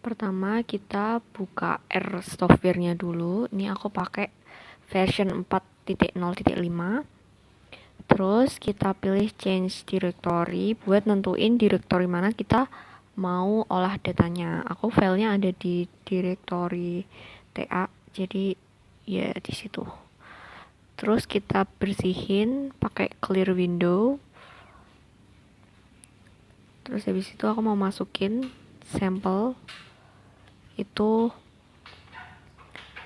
Pertama kita buka R software-nya dulu. Ini aku pakai version 4.0.5. Terus kita pilih change directory buat nentuin directory mana kita mau olah datanya. Aku filenya ada di directory TA, jadi ya di situ. Terus kita bersihin pakai clear window. Terus habis itu aku mau masukin sampel itu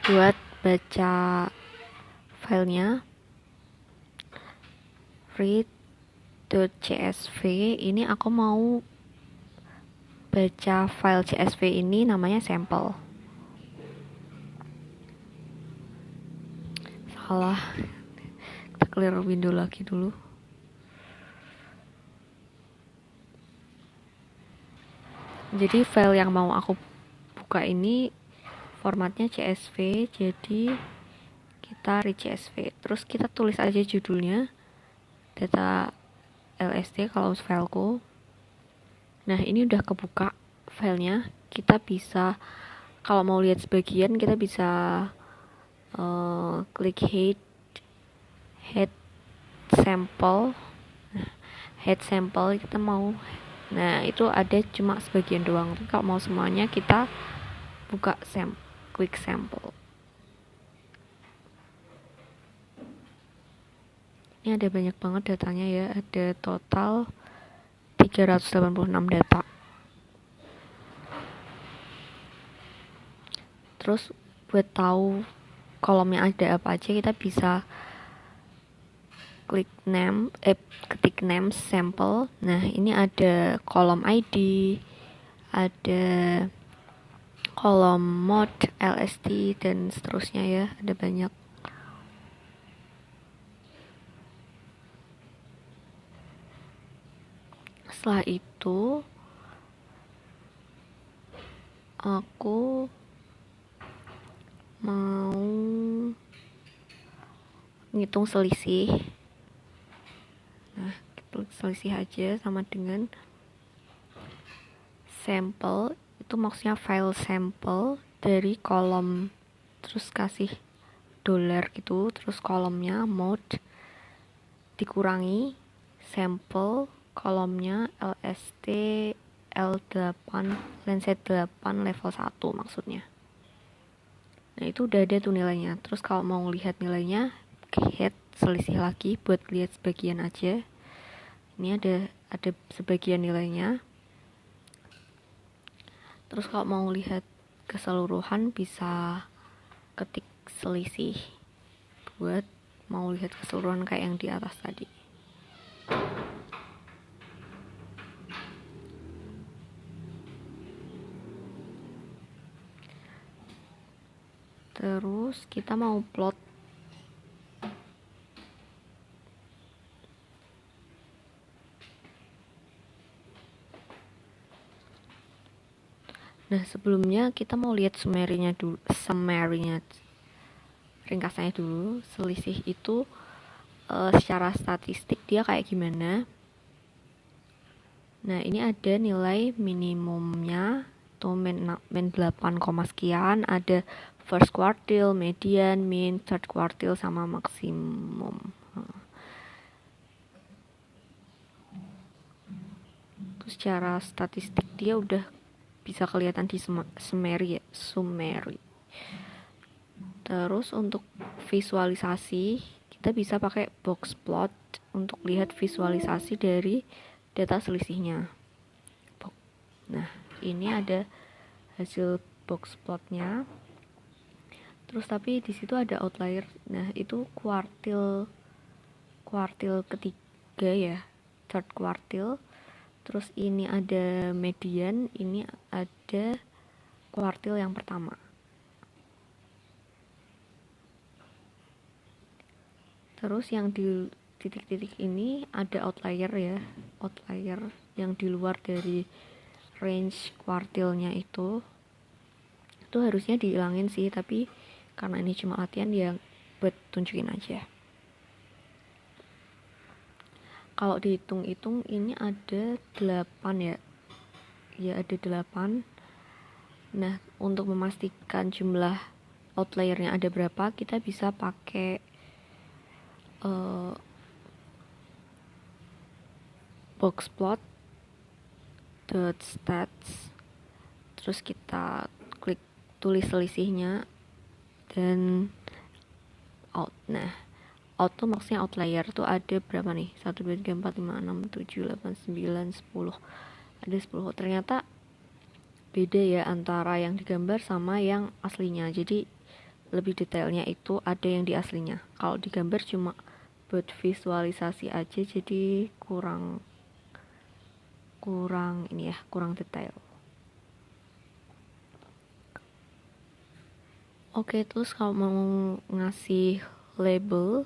buat baca filenya read.csv. Ini aku mau baca file csv ini, namanya sampel. Salah, kita clear window lagi dulu. Jadi file yang mau aku buka ini formatnya csv, jadi kita read csv. Terus kita tulis aja judulnya data lst kalau fileku. Nah, ini udah kebuka filenya. Kita bisa, kalau mau lihat sebagian, kita bisa klik head sample. Head sample kita mau, nah itu ada cuma sebagian doang. Tapi kalau mau semuanya, kita buka klik sample. Ini ada banyak banget datanya ya, ada total 386 data. Terus buat tahu kolomnya ada apa aja, kita bisa klik ketik name sample. Nah, ini ada kolom ID, ada kolom mod, LST, dan seterusnya ya, ada banyak. Setelah itu aku mau ngitung selisih. Nah, selisih aja sama dengan sampel, itu maksudnya file sampel dari kolom, terus kasih dolar gitu, terus kolomnya mode dikurangi sampel, kolomnya LST L8 Landsat 8 level 1 maksudnya. Nah, itu udah ada tuh nilainya. Terus kalau mau lihat nilainya, head selisih lagi buat lihat sebagian aja. Ini ada sebagian nilainya. Terus kalau mau lihat keseluruhan, bisa ketik selisih buat mau lihat keseluruhan kayak yang di atas tadi. Terus kita mau plot. Nah, sebelumnya kita mau lihat summary-nya dulu, ringkasannya dulu. Selisih itu secara statistik dia kayak gimana. Nah, ini ada nilai minimumnya tuh min 8, sekian, ada first quartile, median, mean, third quartile, sama maksimum. Terus secara statistik dia udah bisa kelihatan di summary. Terus untuk visualisasi, kita bisa pakai box plot untuk lihat visualisasi dari data selisihnya. Nah, ini ada hasil box plotnya. Terus tapi di situ ada outlier. Nah, itu kuartil ketiga ya, third quartile. Terus ini ada median, ini ada kuartil yang pertama. Terus yang di titik-titik ini ada outlier ya, outlier yang di luar dari range kuartilnya itu harusnya dihilangin sih, tapi karena ini cuma latihan ya buat tunjukin aja. Kalau dihitung-hitung ini ada 8 ya. Ya ada 8. Nah, untuk memastikan jumlah outliernya ada berapa, kita bisa pakai boxplot dot stats, terus kita klik tulis selisihnya dan out. Nah, out tuh maksudnya outlier tuh ada berapa nih? 1, 2, 3, 4, 5, 6, 7, 8, 9, 10. Ada 10. Ternyata beda ya antara yang digambar sama yang aslinya. Jadi lebih detailnya itu ada yang di aslinya. Kalau digambar cuma buat visualisasi aja, jadi kurang ini ya, kurang detail. Oke, terus kalau mau ngasih label,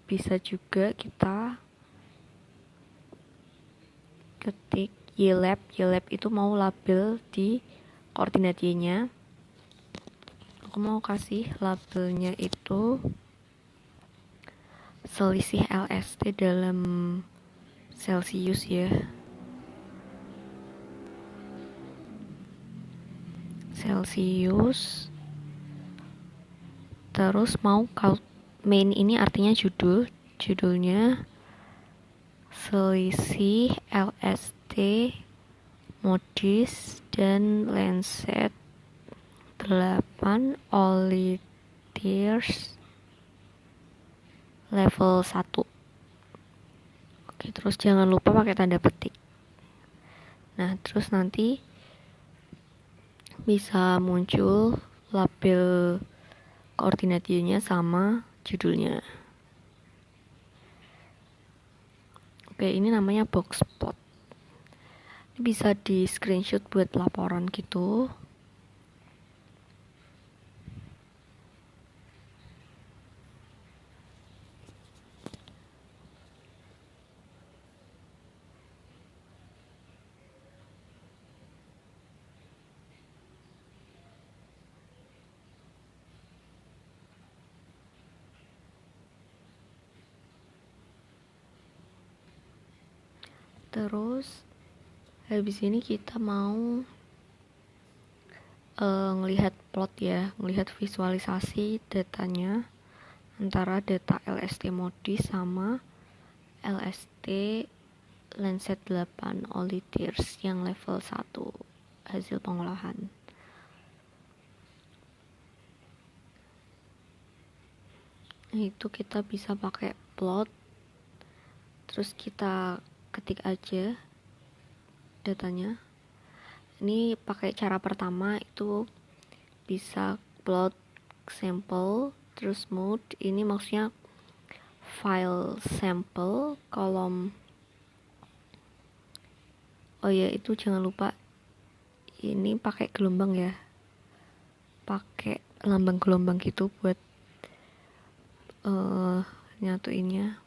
bisa juga kita ketik ylab. Ylab itu mau label di koordinat Y-nya. Aku mau kasih labelnya itu selisih LST dalam Celsius ya. Celsius. Terus mau main ini artinya judulnya selisih LST modis dan Lancet 8 Olitiers level 1. Oke, terus jangan lupa pakai tanda petik. Nah, terus nanti bisa muncul label koordinat Y-nya sama judulnya. Oke, ini namanya boxplot. Ini bisa di screenshot buat laporan gitu. Terus habis ini kita mau ngelihat plot ya, ngelihat visualisasi datanya antara data LST modis sama LST Lancet 8 Olitiers yang level 1 hasil pengolahan. Itu kita bisa pakai plot, terus kita ketik aja datanya. Ini pakai cara pertama itu bisa plot sampel, terus mode, ini maksudnya file sampel kolom. Oh ya, itu jangan lupa ini pakai gelombang ya, pakai lambang gelombang gitu buat nyatuinnya.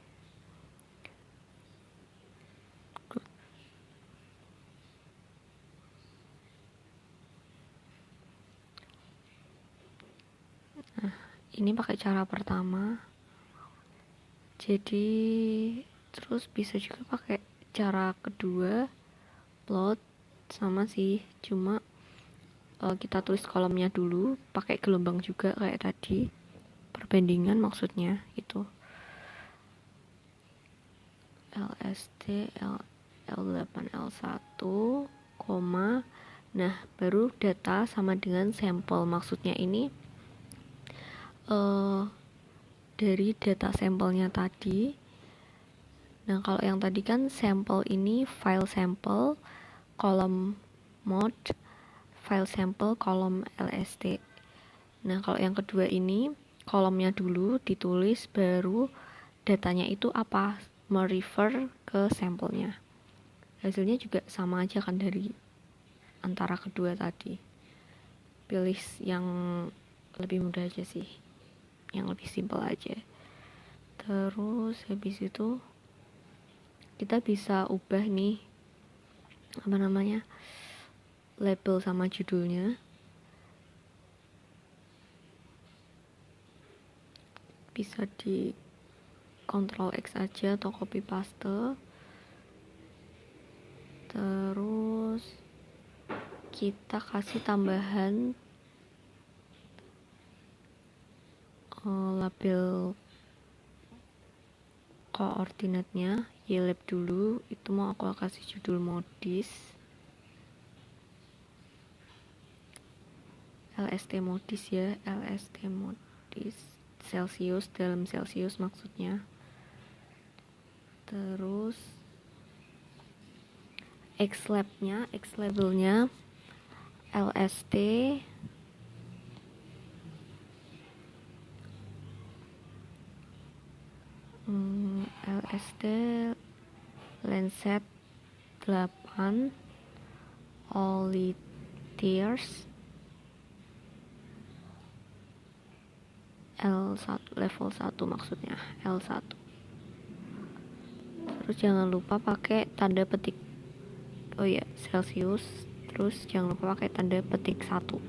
Nah, ini pakai cara pertama. Jadi terus bisa juga pakai cara kedua, plot sama sih, cuma kita tulis kolomnya dulu pakai gelombang juga kayak tadi, perbandingan maksudnya itu LST L8 L1, koma. Nah, baru data sama dengan sampel. Maksudnya ini dari data sampelnya tadi. Nah, kalau yang tadi kan sampel ini file sampel kolom mode, file sampel kolom LST. Nah, kalau yang kedua ini kolomnya dulu ditulis, baru datanya itu apa, merefer ke sampelnya. Hasilnya juga sama aja kan dari antara kedua tadi. Pilih yang lebih mudah aja sih, yang lebih simpel aja. Terus habis itu kita bisa ubah nih label sama judulnya. Bisa di Ctrl X aja atau copy paste. Terus kita kasih tambahan label koordinatnya ylab dulu. Itu mau aku kasih judul modis, LST modis ya, LST modis Celsius, dalam Celsius maksudnya. Terus X labelnya LST Lancet 8 Only Tears L1 level 1 maksudnya L1. Terus jangan lupa pakai tanda petik, oh ya, Celsius. Terus jangan lupa pakai tanda petik 1.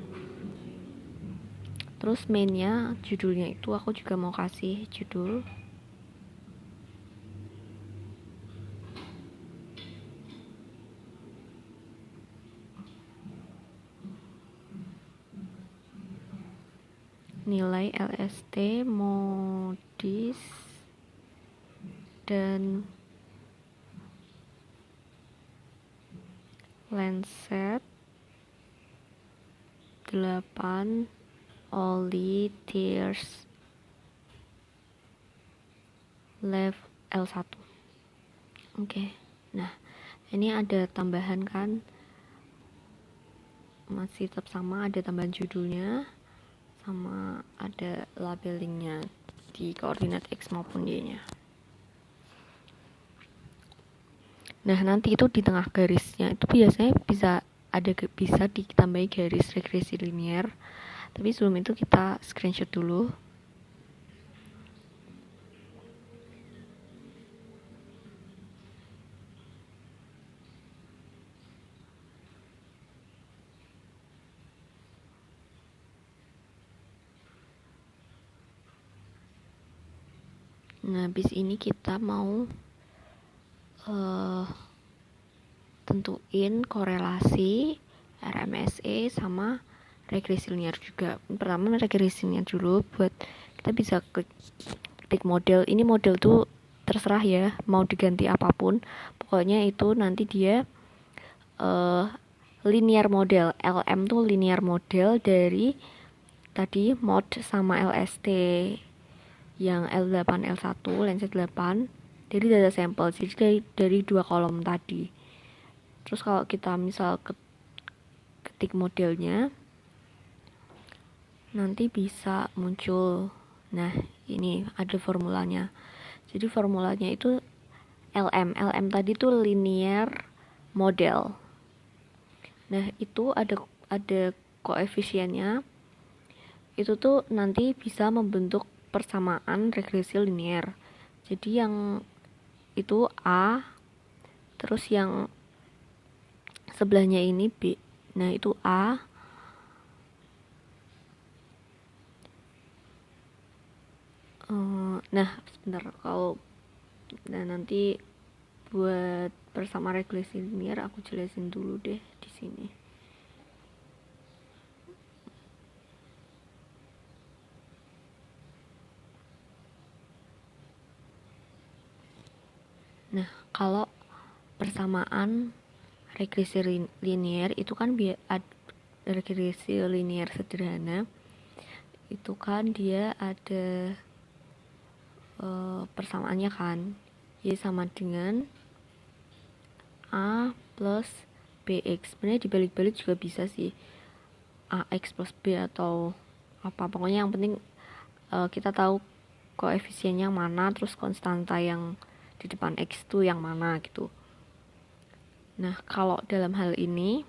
Terus mainnya, judulnya itu aku juga mau kasih judul nilai LST modis dan Lancet 8 Only Tears Level L1. Oke. Nah, ini ada tambahan kan, masih tetap sama, ada tambahan judulnya sama ada labelingnya di koordinat X maupun Y-nya. Nah, nanti itu di tengah garisnya itu biasanya bisa ditambahi garis regresi linier. Tapi sebelum itu kita screenshot dulu. Nah, habis ini kita mau tentuin korelasi RMSE sama regresi linear juga. Pertama regresi linear dulu, buat kita bisa klik model. Ini model tuh terserah ya, mau diganti apapun. Pokoknya itu nanti dia linear model. LM tuh linear model dari tadi mod sama LST yang L8 L1 Lancet 8 dari data sampel, jadi dari 2 kolom tadi. Terus kalau kita misal ketik modelnya, nanti bisa muncul, nah ini ada formulanya. Jadi formulanya itu LM tadi tuh linear model. Nah itu ada koefisiennya, itu tuh nanti bisa membentuk persamaan regresi linear. Jadi yang itu A, terus yang sebelahnya ini B. Nah itu A, nah sebentar, nanti buat persamaan regresi linear aku jelasin dulu deh di sini. Nah, kalau persamaan regresi linear itu kan regresi linear sederhana itu kan dia ada persamaannya kan, Y sama dengan A plus BX. Sebenarnya dibalik-balik juga bisa sih, AX plus B atau apa, pokoknya yang penting kita tahu koefisiennya mana, terus konstanta yang di depan X itu yang mana gitu. Nah, kalau dalam hal ini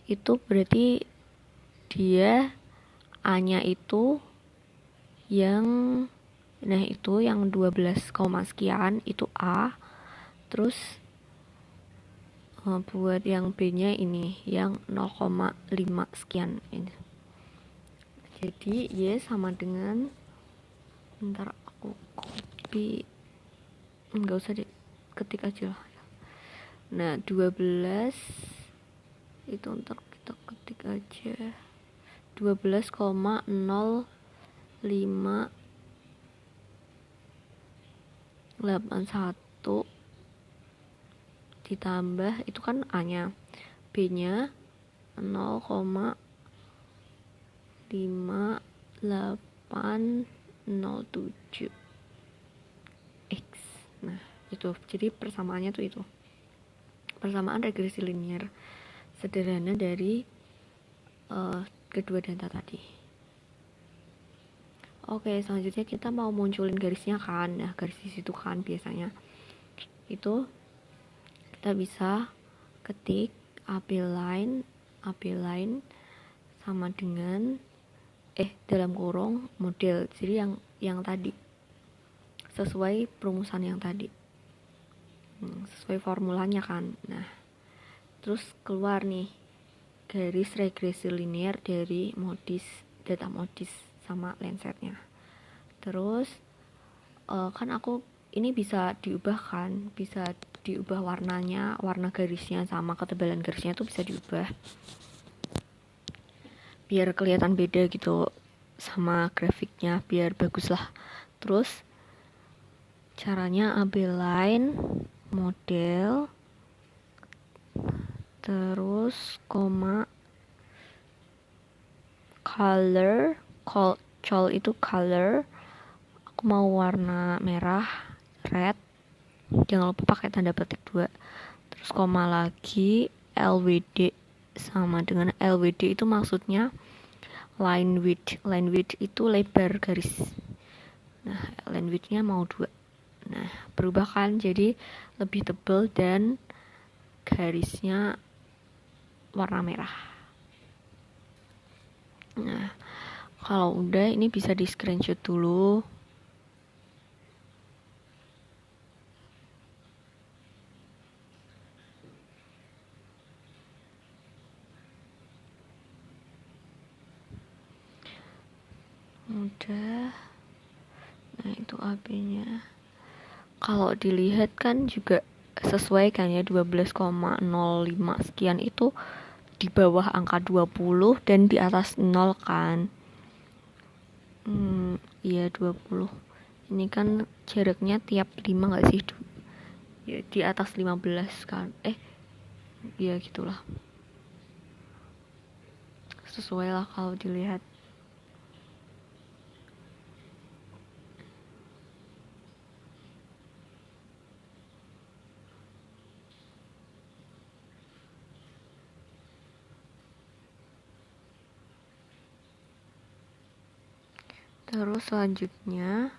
itu berarti dia A-nya itu yang, nah itu yang 12, sekian itu A. Terus buat yang B-nya ini yang 0,5 sekian ini. Jadi Y sama dengan, bentar aku copy, enggak usah ketik aja lah. Nah 12 itu ntar kita ketik aja 12,0581 ditambah itu kan A nya, B nya 0,5807 X. Nah itu jadi persamaannya tuh itu persamaan regresi linear sederhana dari kedua data tadi. Oke, selanjutnya kita mau munculin garisnya kan. Nah, garis di situ kan biasanya itu kita bisa ketik AB line sama dengan dalam kurung model. Jadi yang tadi sesuai perumusan yang tadi. Sesuai formulanya kan. Nah, terus keluar nih garis regresi linear dari data modis sama Landsat-nya. Terus kan aku ini bisa diubah kan, bisa diubah warnanya, warna garisnya sama ketebalan garisnya itu bisa diubah biar kelihatan beda gitu sama grafiknya, biar bagus lah. Terus caranya ambil line model terus koma color, col itu color, aku mau warna merah red, jangan lupa pakai tanda petik 2, terus koma lagi LWD sama dengan LWD itu maksudnya line width itu lebar garis. Nah, line width-nya mau 2. Nah, berubah kan jadi lebih tebal dan garisnya warna merah. Nah, kalau udah ini bisa di screenshot dulu. Udah. Nah, itu AB-nya. Kalau dilihat kan juga sesuai kan ya 12,05 sekian itu di bawah angka 20 dan di atas 0 kan. Iya 20. Ini kan jaraknya tiap 5 enggak sih? Ya di atas 15 kan. Ya gitulah. Sesuai lah kalau dilihat. Terus selanjutnya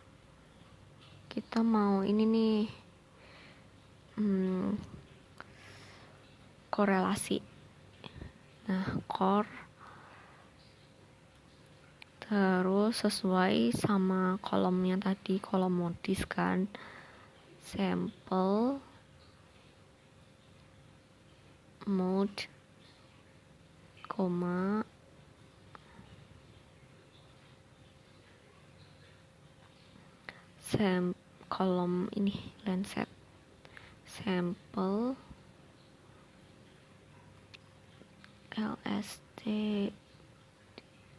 kita mau ini nih korelasi. Nah, terus sesuai sama kolomnya tadi, kolom modis kan, sampel mode koma kolom ini Landsat sampel LST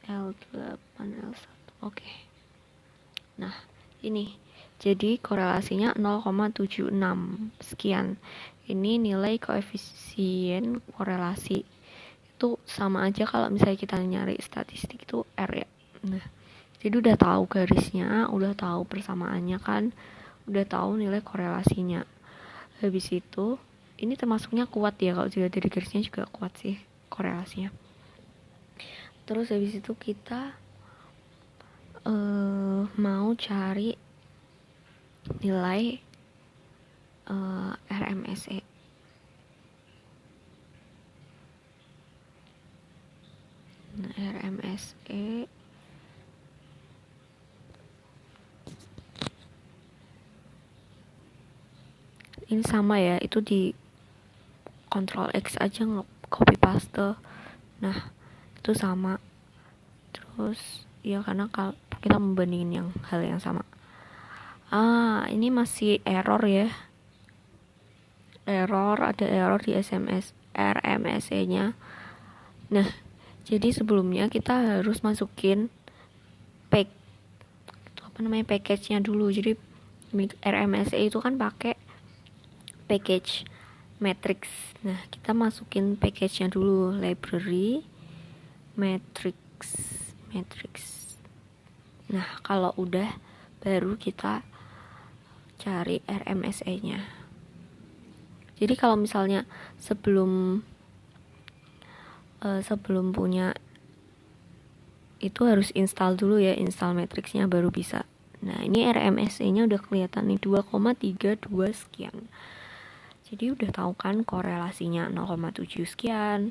L8 L1. Oke. Nah, ini jadi korelasinya 0,76 sekian. Ini nilai koefisien korelasi. Itu sama aja kalau misalnya kita nyari statistik itu R ya. Nah, jadi udah tahu garisnya, udah tahu persamaannya kan, udah tahu nilai korelasinya. Habis itu, ini termasuknya kuat ya, kalau dilihat dari garisnya juga kuat sih korelasinya. Terus habis itu kita mau cari nilai RMSE. Nah, RMSE ini sama ya, itu di Ctrl X aja copy paste. Nah, itu sama. Terus ya karena kita membandingin yang hal yang sama. Ini masih error ya. Ada error di RMSE nya Nah, jadi sebelumnya kita harus masukin package-nya dulu. Jadi RMSE itu kan pakai package matrix. Nah, kita masukin package-nya dulu, library matrix. Nah, kalau udah baru kita cari RMSE-nya. Jadi kalau misalnya sebelum punya itu harus install dulu ya, install matrixnya baru bisa. Nah, ini RMSE-nya udah kelihatan nih 2,32 sekian. Jadi udah tahu kan korelasinya 0,7 sekian,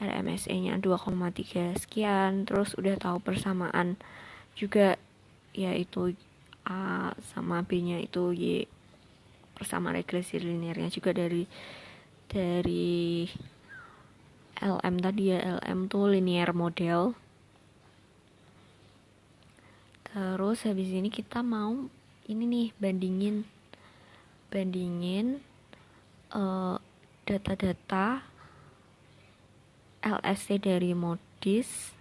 RMSE-nya 2,3 sekian, terus udah tahu persamaan juga yaitu A sama B-nya itu Y, persamaan regresi linearnya juga dari LM tadi ya, LM tuh linear model. Terus habis ini kita mau ini nih bandingin data-data LST dari MODIS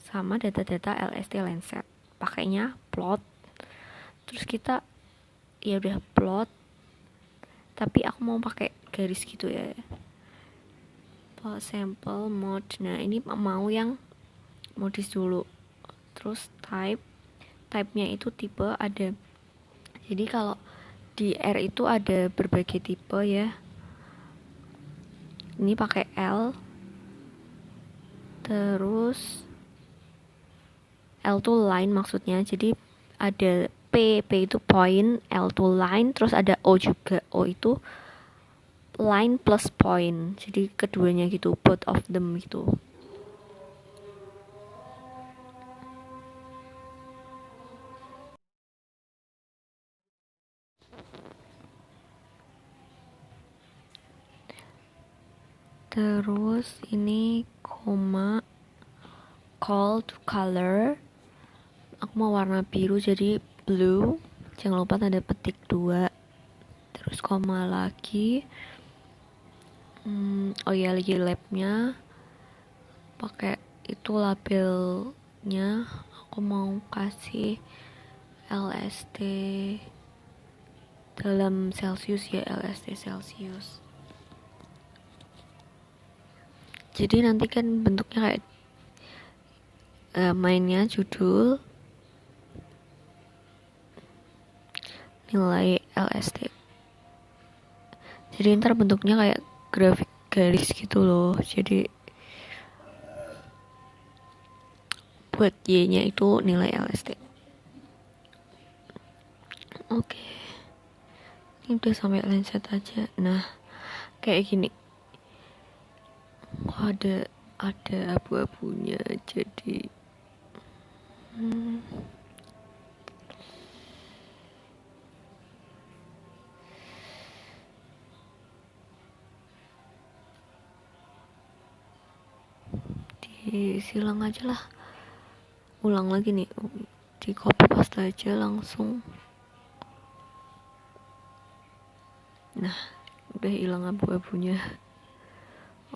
sama data-data LST Landsat. Pakainya plot. Terus kita ya udah plot, tapi aku mau pakai garis gitu ya. Plot sample mode. Nah, ini mau yang MODIS dulu. Terus type-nya itu tipe ada. Jadi kalau di R itu ada berbagai tipe ya. Ini pakai L. Terus L tuh line maksudnya. Jadi ada P itu point, L tuh line, terus ada O juga. O itu line plus point. Jadi keduanya gitu, both of them gitu. Terus ini koma call to color. Aku mau warna biru jadi blue. Jangan lupa tanda petik 2. Terus koma lagi. Oh ya, lagi labnya pakai itu labelnya. Aku mau kasih LST dalam Celsius ya, LST Celsius. Jadi nanti kan bentuknya kayak mainnya judul, nilai LST. Jadi ntar bentuknya kayak grafik garis gitu loh. Jadi buat Y-nya itu nilai LST. Oke. Ini udah sampai Landsat aja. Nah, kayak gini. Ada abu-abunya jadi disilang aja lah, ulang lagi nih, di copy paste aja langsung. Nah, udah hilang abu-abunya.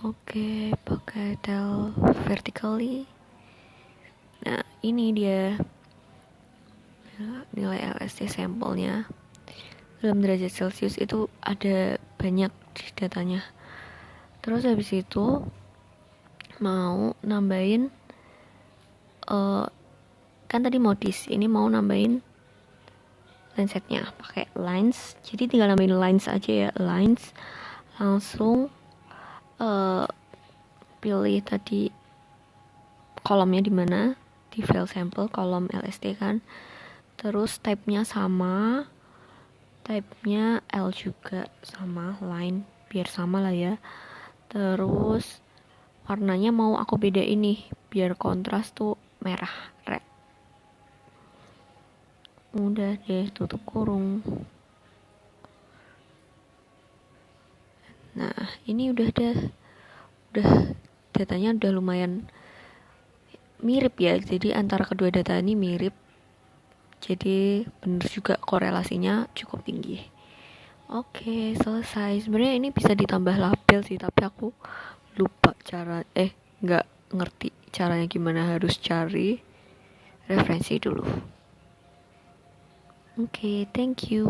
Oke, pakai tel vertically. Nah, ini dia nilai LST sampelnya. Dalam derajat Celcius itu ada banyak di datanya. Terus habis itu mau nambahin kan tadi MODIS, ini mau nambahin Landsatnya pakai lines. Jadi tinggal nambahin lines aja ya, lines. Langsung pilih tadi kolomnya di mana, di file sample kolom LST kan. Terus type-nya sama, type-nya L juga sama, line biar sama lah ya. Terus warnanya mau aku bedain nih biar kontras tuh merah red. Udah deh, tutup kurung. Nah, ini udah datanya udah lumayan mirip ya. Jadi antara kedua data ini mirip. Jadi bener juga korelasinya cukup tinggi. Oke, selesai. Sebenarnya ini bisa ditambah label sih, tapi aku lupa nggak ngerti caranya gimana, harus cari referensi dulu. Oke, thank you.